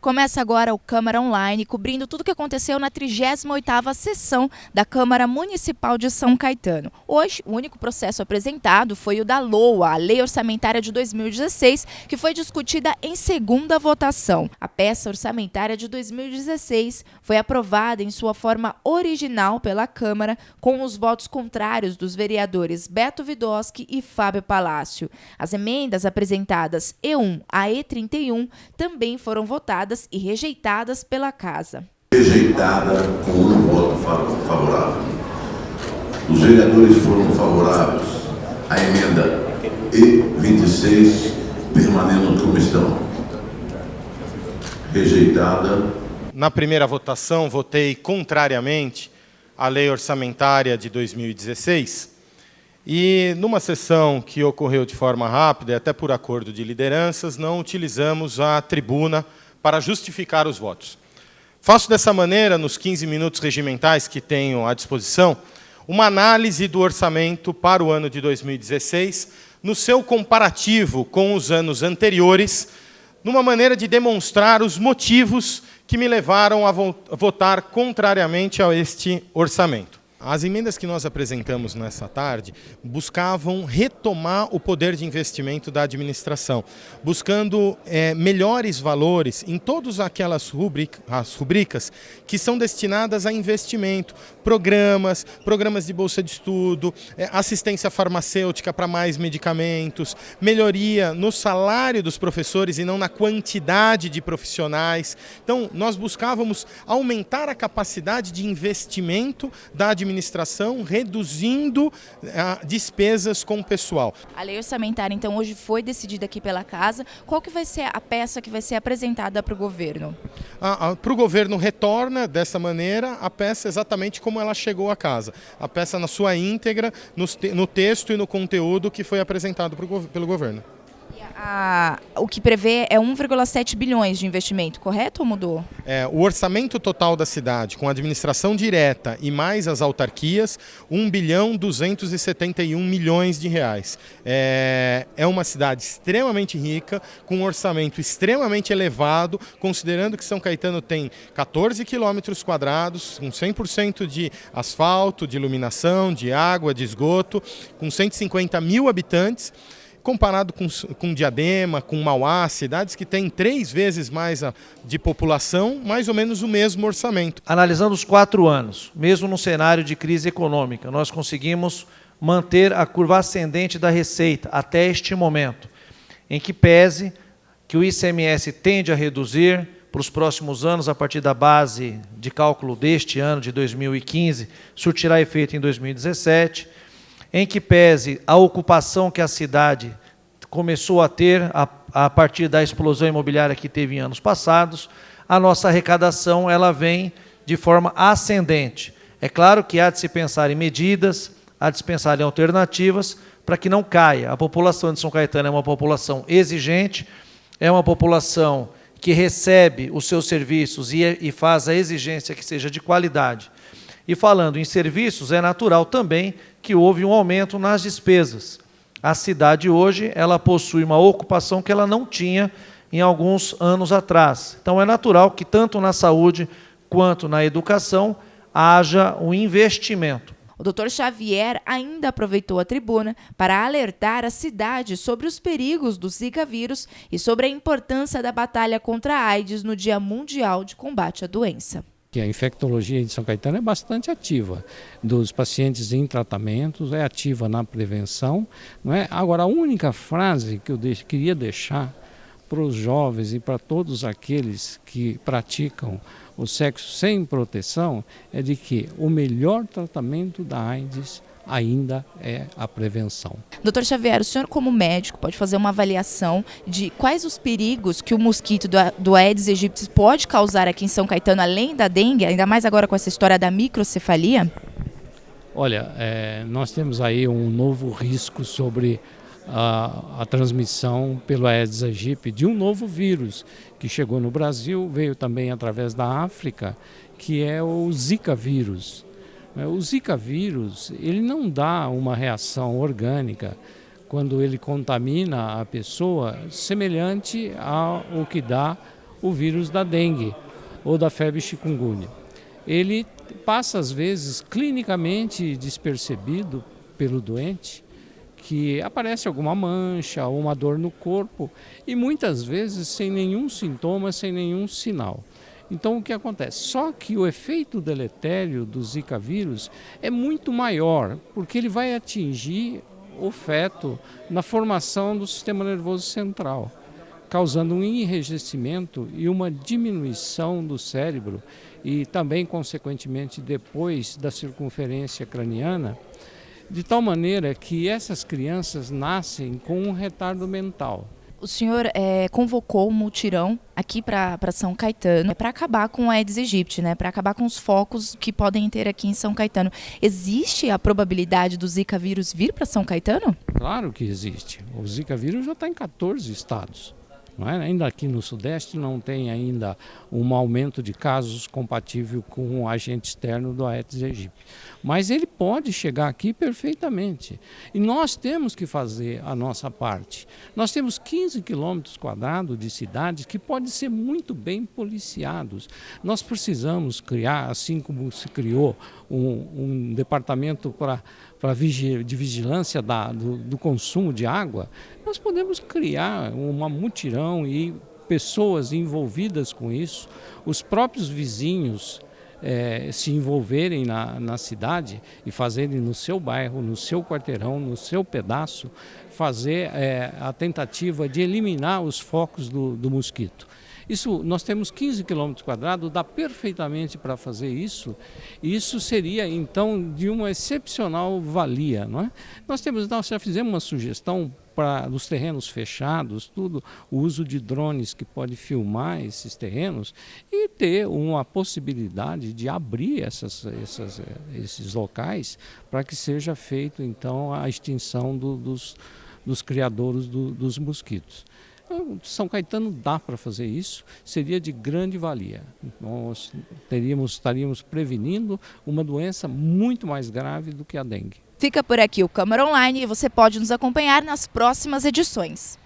Começa agora o Câmara Online, cobrindo tudo o que aconteceu na 38ª sessão da Câmara Municipal de São Caetano. Hoje, o único processo apresentado foi o da LOA, a Lei Orçamentária de 2016, que foi discutida em segunda votação. A peça orçamentária de 2016 foi aprovada em sua forma original pela Câmara, com os votos contrários dos vereadores Beto Vidoski e Fábio Palácio. As emendas apresentadas E1 a E31 também foram votadas e rejeitadas pela Casa. Rejeitada com um voto favorável. Os vereadores foram favoráveis à emenda E26, permanecendo como estão. Rejeitada. Na primeira votação, votei contrariamente à Lei Orçamentária de 2016 e, numa sessão que ocorreu de forma rápida, e até por acordo de lideranças, não utilizamos a tribuna para justificar os votos. Faço dessa maneira, nos 15 minutos regimentais que tenho à disposição, uma análise do orçamento para o ano de 2016, no seu comparativo com os anos anteriores, numa maneira de demonstrar os motivos que me levaram a votar contrariamente a este orçamento. As emendas que nós apresentamos nessa tarde buscavam retomar o poder de investimento da administração, buscando melhores valores em todas aquelas rubricas que são destinadas a investimento, programas de bolsa de estudo, assistência farmacêutica para mais medicamentos, melhoria no salário dos professores e não na quantidade de profissionais. Então, nós buscávamos aumentar a capacidade de investimento da administração, reduzindo despesas com o pessoal. A lei orçamentária, então, hoje foi decidida aqui pela Casa. Qual que vai ser a peça que vai ser apresentada para o governo? Para o governo retorna, dessa maneira, a peça exatamente como ela chegou à Casa. A peça na sua íntegra, no texto e no conteúdo que foi apresentado pelo governo. O que prevê é 1,7 bilhões de investimento, correto ou mudou? O orçamento total da cidade, com a administração direta e mais as autarquias, 1.271 bilhões de reais. É uma cidade extremamente rica, com um orçamento extremamente elevado, considerando que São Caetano tem 14 quilômetros quadrados, com 100% de asfalto, de iluminação, de água, de esgoto, com 150 mil habitantes. Comparado com Diadema, com Mauá, cidades que têm 3 vezes mais de população, mais ou menos o mesmo orçamento. Analisando os 4 anos, mesmo no cenário de crise econômica, nós conseguimos manter a curva ascendente da receita até este momento, em que pese que o ICMS tende a reduzir para os próximos anos, a partir da base de cálculo deste ano, de 2015, surtirá efeito em 2017, em que pese a ocupação que a cidade começou a ter a partir da explosão imobiliária que teve em anos passados, a nossa arrecadação ela vem de forma ascendente. É claro que há de se pensar em medidas, há de se pensar em alternativas para que não caia. A população de São Caetano é uma população exigente, é uma população que recebe os seus serviços e faz a exigência que seja de qualidade. E falando em serviços, é natural também que houve um aumento nas despesas. A cidade hoje, ela possui uma ocupação que ela não tinha em alguns anos atrás. Então é natural que tanto na saúde quanto na educação haja um investimento. O Dr. Xavier ainda aproveitou a tribuna para alertar a cidade sobre os perigos do Zika vírus e sobre a importância da batalha contra a AIDS no Dia Mundial de Combate à Doença. Que a infectologia de São Caetano é bastante ativa, dos pacientes em tratamentos, é ativa na prevenção. Não é? Agora, a única frase que eu queria deixar para os jovens e para todos aqueles que praticam o sexo sem proteção é de que o melhor tratamento da AIDS ainda é a prevenção. Dr. Xavier, o senhor como médico pode fazer uma avaliação de quais os perigos que o mosquito do Aedes aegypti pode causar aqui em São Caetano, além da dengue, ainda mais agora com essa história da microcefalia? Olha, nós temos aí um novo risco sobre a transmissão pelo Aedes aegypti de um novo vírus que chegou no Brasil, veio também através da África, que é o Zika vírus. O Zika vírus, ele não dá uma reação orgânica quando ele contamina a pessoa semelhante ao que dá o vírus da dengue ou da febre chikungunya. Ele passa, às vezes, clinicamente despercebido pelo doente, que aparece alguma mancha ou uma dor no corpo e muitas vezes sem nenhum sintoma, sem nenhum sinal. Então, o que acontece? Só que o efeito deletério do Zika vírus é muito maior, porque ele vai atingir o feto na formação do sistema nervoso central, causando um enrijecimento e uma diminuição do cérebro e também, consequentemente, depois da circunferência craniana, de tal maneira que essas crianças nascem com um retardo mental. O senhor convocou um mutirão aqui para São Caetano para acabar com a Aedes aegypti, né? Para acabar com os focos que podem ter aqui em São Caetano. Existe a probabilidade do Zika vírus vir para São Caetano? Claro que existe. O Zika vírus já está em 14 estados. Não é? Ainda aqui no Sudeste não tem ainda um aumento de casos compatível com o agente externo do Aedes aegypti. Mas ele pode chegar aqui perfeitamente. E nós temos que fazer a nossa parte. Nós temos 15 quilômetros quadrados de cidades que podem ser muito bem policiados. Nós precisamos criar, assim como se criou um departamento de vigilância do consumo de água, nós podemos criar uma mutirão e pessoas envolvidas com isso, os próprios vizinhos se envolverem na cidade e fazerem no seu bairro, no seu quarteirão, no seu pedaço, fazer a tentativa de eliminar os focos do mosquito. Isso, nós temos 15 quilômetros quadrados, dá perfeitamente para fazer isso. Isso seria, então, de uma excepcional valia, não é? Nós já fizemos uma sugestão para os terrenos fechados, tudo, o uso de drones que pode filmar esses terrenos e ter uma possibilidade de abrir esses locais para que seja feito, então, a extinção dos criadouros dos mosquitos. São Caetano dá para fazer isso, seria de grande valia. Nós estaríamos prevenindo uma doença muito mais grave do que a dengue. Fica por aqui o Câmara Online e você pode nos acompanhar nas próximas edições.